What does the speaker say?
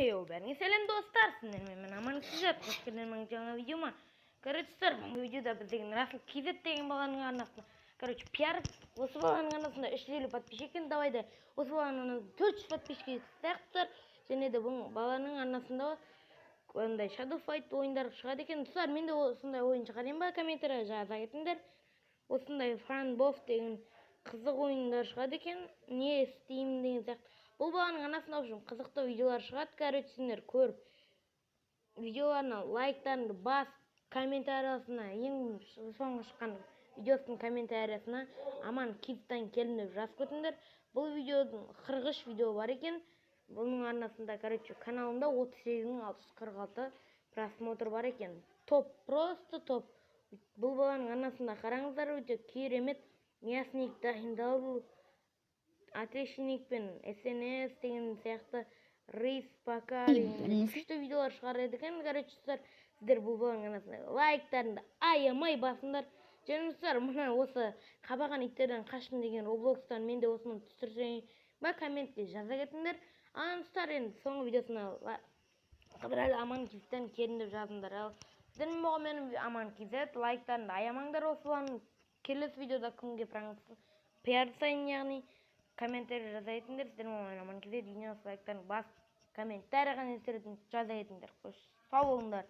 Heyo ben selam dostlar, sizlerle aman size hoş geldiniz жаңа видеома. Короче, bu videoda biz деген Расул Кизет деген баланың арнасында. Короче, пиар осы баланың арнасында 350 подписчик екен. Давай да осы баланың 400 подписчик сияқтылар. Және де бұл баланың арнасында ондай Shadow Fight ойындар шығады екен. Достар, мен де осындай ойын шығарайын ба? Комментария жаза кетіңдер. Осындай Франбоф деген қызық ойындар шығады екен. Не істеймін деген сияқты. Бұл баланың анасында үшін қызықты видеолар шығады. Короче, сендер көріп видеоларына лайктарыңды бас, комментариясына ең соңғы шыққан видеосының комментариясына аман Киевтан келдім деп жазып кетіңдер. Бұл видеоның 43 видео бар екен. Бұның арнасында, короче, каналымда 38.646 просмотр бар екен. Топ, просто топ. Бұл баланың арнасында қараңыздар, өте керемет. Мясник дайындалды. Отличник пен СНС деген сияқты рейс пока деген күшті видеолар шығарады екен. Короче, сіздер бұл баланың арнасында лайктарыңды аямай басыңдар. Және мына осы қабаған иттерден қаштым деген Роблокстан мен де осыны түсірсең ба комментке жаза кетіңдер. Енді соңғы видеосына қыдырәлі аман Кизеттен келдім деп жазыңдар. Ал сіздермен болған менің аман Кизет, лайктарыңды аямаңдар. Осылардың келесі видеода кімге пиар жасайын, яғни комментарий жаза кетіңдер. Сіздермен аман Кизет, видеосы лайктарыңды бас, комментарияға жаза кетіңдер. Сау болыңдар.